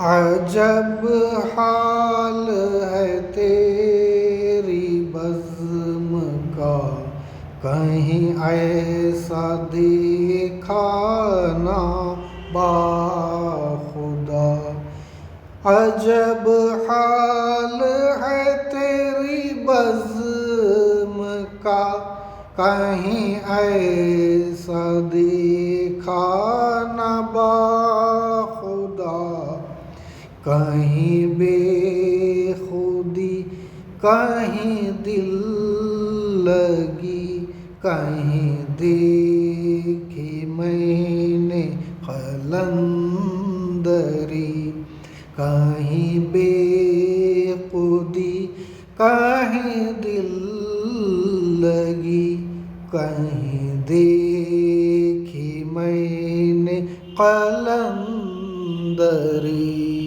عجب حال ہے تیری بزم کا، کہیں ایسا دیکھا نہ باخدا۔ عجب حال ہے تیری بزم کا، کہیں ایسا دیکھا نہ باخدا۔ کہیں بے خودی کہیں دل لگی، کہیں دیکھی میں نے قلندری۔ کہیں بے خودی کہیں دل لگی، کہیں دیکھی میں نے قلندری۔